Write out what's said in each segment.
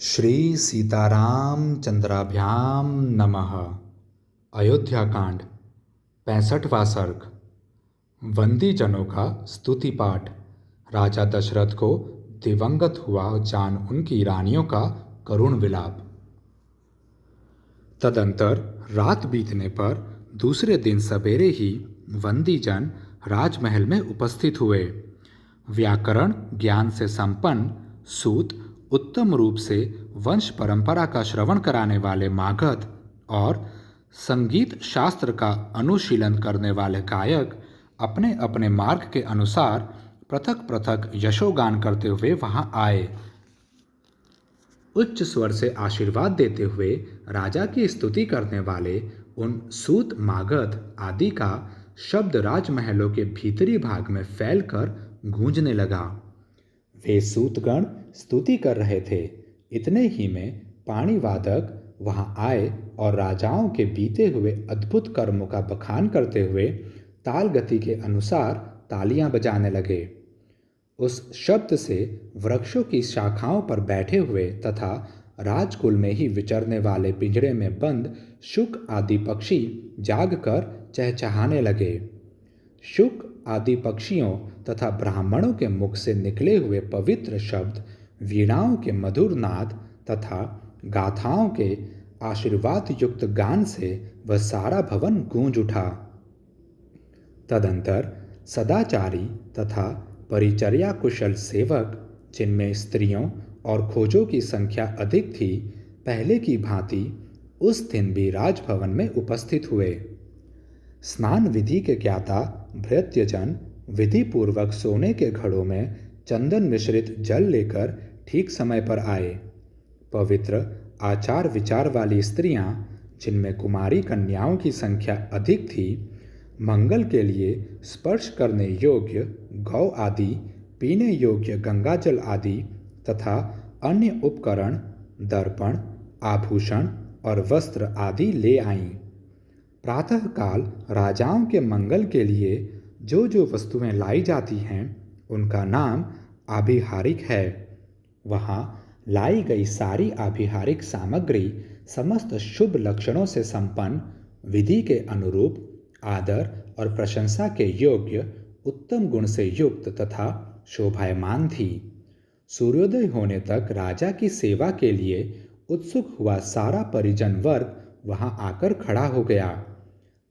श्री सीतारामचंद्राभ्याम नमः। अयोध्याकांड 65वां सर्ग। वंदीजनों का स्तुति पाठ। राजा दशरथ को दिवंगत हुआ जान उनकी रानियों का करुण विलाप। तदंतर रात बीतने पर दूसरे दिन सवेरे ही वंदीजन राजमहल में उपस्थित हुए। व्याकरण ज्ञान से संपन्न सूत, उत्तम रूप से वंश परंपरा का श्रवण कराने वाले मागध और संगीत शास्त्र का अनुशीलन करने वाले गायक अपने अपने मार्ग के अनुसार पृथक पृथक यशोगान करते हुए वहां आए। उच्च स्वर से आशीर्वाद देते हुए राजा की स्तुति करने वाले उन सूत, मागध आदि का शब्द राजमहलों के भीतरी भाग में फैलकर गूंजने लगा। वे सूतगण स्तुति कर रहे थे। इतने ही में पाणी वादक वहां आए और राजाओं के बीते हुए अद्भुत कर्मों का बखान करते हुए ताल गति के अनुसार तालियां बजाने लगे। उस शब्द से वृक्षों की शाखाओं पर बैठे हुए तथा राजकुल में ही विचरने वाले पिंजरे में बंद शुक आदि पक्षी जागकर चहचहाने लगे। शुक आदि पक्षियों तथा ब्राह्मणों के मुख से निकले हुए पवित्र शब्द, वीणाओं के मधुर नाद तथा गाथाओं के आशीर्वाद युक्त गान से वह सारा भवन गूंज उठा। तदंतर सदाचारी तथा परिचर्या कुशल सेवक, जिनमें स्त्रियों और खोजों की संख्या अधिक थी, पहले की भांति उस दिन भी राजभवन में उपस्थित हुए। स्नान विधि के ज्ञाता भृत्यजन विधि पूर्वक सोने के घड़ों में चंदन मिश्रित जल लेकर ठीक समय पर आए। पवित्र आचार विचार वाली स्त्रियां, जिनमें कुमारी कन्याओं की संख्या अधिक थी, मंगल के लिए स्पर्श करने योग्य गौ आदि, पीने योग्य गंगाजल आदि तथा अन्य उपकरण, दर्पण, आभूषण और वस्त्र आदि ले आईं। प्रातःकाल राजाओं के मंगल के लिए जो जो वस्तुएं लाई जाती हैं, उनका नाम आभिहारिक है। वहाँ लाई गई सारी आभिहारिक सामग्री समस्त शुभ लक्षणों से संपन्न, विधि के अनुरूप, आदर और प्रशंसा के योग्य, उत्तम गुण से युक्त तथा शोभायमान थी। सूर्योदय होने तक राजा की सेवा के लिए उत्सुक हुआ सारा परिजन वर्ग वहां आकर खड़ा हो गया।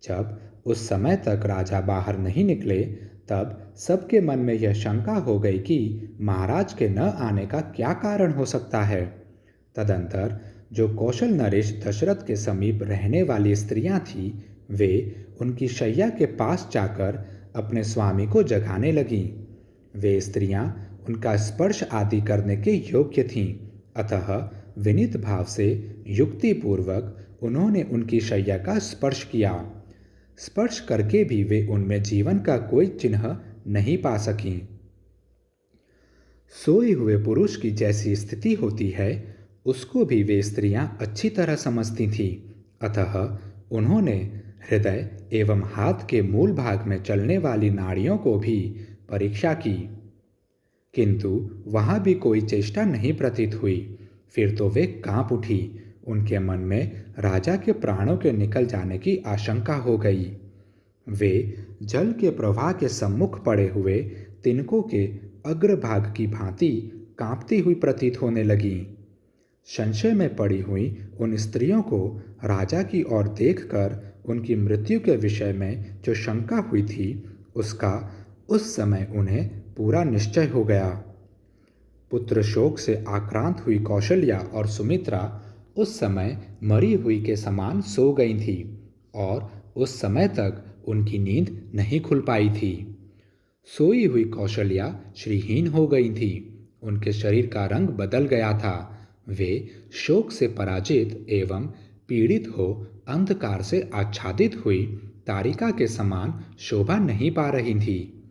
जब उस समय तक राजा बाहर नहीं निकले, तब सबके मन में यह शंका हो गई कि महाराज के न आने का क्या कारण हो सकता है। तदंतर जो कौशल नरेश दशरथ के समीप रहने वाली स्त्रियां थीं, वे उनकी शैया के पास जाकर अपने स्वामी को जगाने लगीं। वे स्त्रियां उनका स्पर्श आदि करने के योग्य थीं, अतः विनीत भाव से युक्तिपूर्वक उन्होंने उनकी शैया का स्पर्श किया। स्पर्श करके भी वे उनमें जीवन का कोई चिन्ह नहीं पा सकीं। सोए हुए पुरुष की जैसी स्थिति होती है, उसको भी वे स्त्रियां अच्छी तरह समझती थीं, अतः उन्होंने हृदय एवं हाथ के मूल भाग में चलने वाली नाड़ियों को भी परीक्षा की, किंतु वहां भी कोई चेष्टा नहीं प्रतीत हुई। फिर तो वे कांप उठी। उनके मन में राजा के प्राणों के निकल जाने की आशंका हो गई। वे जल के प्रवाह के सम्मुख पड़े हुए तिनकों के अग्रभाग की भांति कांपती हुई प्रतीत होने लगीं। संशय में पड़ी हुई उन स्त्रियों को राजा की ओर देखकर उनकी मृत्यु के विषय में जो शंका हुई थी, उसका उस समय उन्हें पूरा निश्चय हो गया। पुत्र शोक से आक्रांत हुई कौशल्या और सुमित्रा उस समय मरी हुई के समान सो गई थी और उस समय तक उनकी नींद नहीं खुल पाई थी। सोई हुई कौशल्या श्रीहीन हो गई थी। उनके शरीर का रंग बदल गया था। वे शोक से पराजित एवं पीड़ित हो अंधकार से आच्छादित हुई तारिका के समान शोभा नहीं पा रही थी।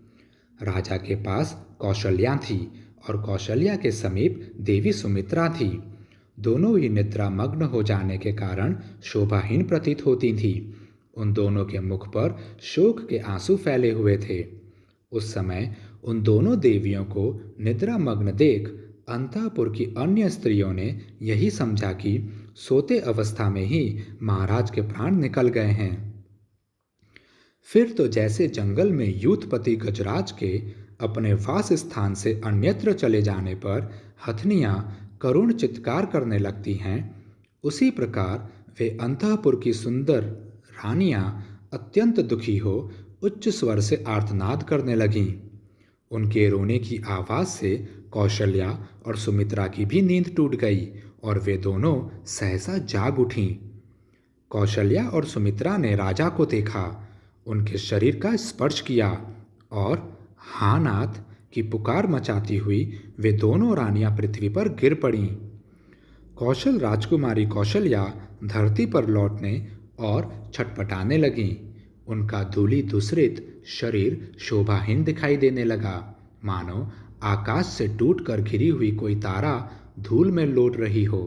राजा के पास कौशल्या थी और कौशल्या के समीप देवी सुमित्रा थी। दोनों ही निद्रा मग्न हो जाने के कारण शोभाहीन प्रतीत होती थी। उन दोनों के मुख पर शोक के आंसू फैले हुए थे। उस समय उन दोनों देवियों को निद्रा मग्न देख अंतःपुर की अन्य स्त्रियों ने यही समझा कि सोते अवस्था में ही महाराज के प्राण निकल गए हैं। फिर तो जैसे जंगल में यूथपति गजराज के अपने वास स्थान से अन्यत्र चले जाने पर हथनियां करुण चित्कार करने लगती हैं, उसी प्रकार वे अंतःपुर की सुंदर रानियां अत्यंत दुखी हो उच्च स्वर से आर्तनाद करने लगीं। उनके रोने की आवाज से कौशल्या और सुमित्रा की भी नींद टूट गई और वे दोनों सहसा जाग उठीं। कौशल्या और सुमित्रा ने राजा को देखा, उनके शरीर का स्पर्श किया और हाँ नाथ की पुकार मचाती हुई वे दोनों रानियां पृथ्वी पर गिर पड़ीं। कौशल राजकुमारी कौशल्या धरती पर लौटने और छटपटाने लगीं। उनका धूलि धूसरित शरीर शोभाहीन दिखाई देने लगा, मानो आकाश से टूटकर घिरी हुई कोई तारा धूल में लौट रही हो।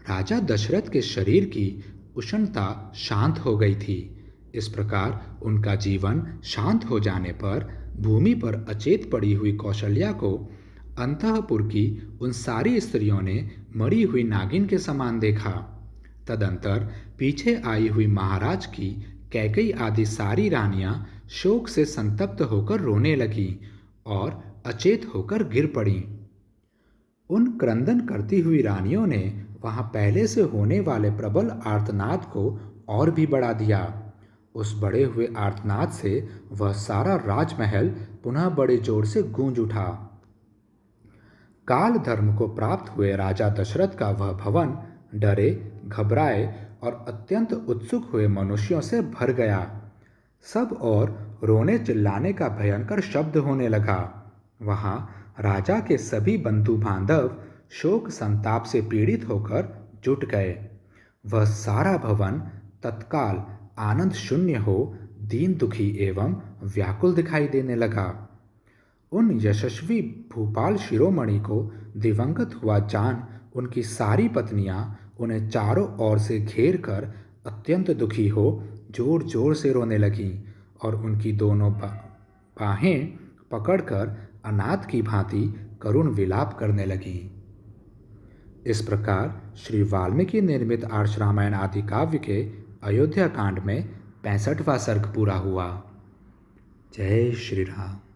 राजा दशरथ के शरीर की उष्णता शांत हो गई थी। इस प्रकार उनका जीवन शांत हो जाने पर भूमि पर अचेत पड़ी हुई कौशल्या को अंतःपुर की उन सारी स्त्रियों ने मरी हुई नागिन के समान देखा। तदंतर पीछे आई हुई महाराज की कैकेयी आदि सारी रानियां शोक से संतप्त होकर रोने लगीं और अचेत होकर गिर पड़ीं। उन क्रंदन करती हुई रानियों ने वहां पहले से होने वाले प्रबल आर्तनाद को और भी बढ़ा दिया। उस बढ़े हुए आर्तनाद से वह सारा राजमहल पुनः बड़े जोर से गूंज उठा। काल धर्म को प्राप्त हुए राजा दशरथ का वह भवन डरे, घबराए और अत्यंत उत्सुक हुए मनुष्यों से भर गया। सब और रोने चिल्लाने का भयंकर शब्द होने लगा। वहां राजा के सभी बंधु बांधव शोक संताप से पीड़ित होकर जुट गए। वह सारा भवन तत्काल आनंद शून्य हो दीन दुखी एवं व्याकुल दिखाई देने लगा। उन यशस्वी भूपाल शिरोमणि को दिवंगत हुआ जान उनकी सारी पत्नियां उन्हें चारों ओर से घेर कर अत्यंत दुखी हो जोर जोर से रोने लगीं और उनकी दोनों बाहें पकड़कर अनाथ की भांति करुण विलाप करने लगीं। इस प्रकार श्री वाल्मीकि निर्मित आर्ष रामायण आदि काव्य के अयोध्या कांड में 65वां सर्ग पूरा हुआ। जय श्री राम।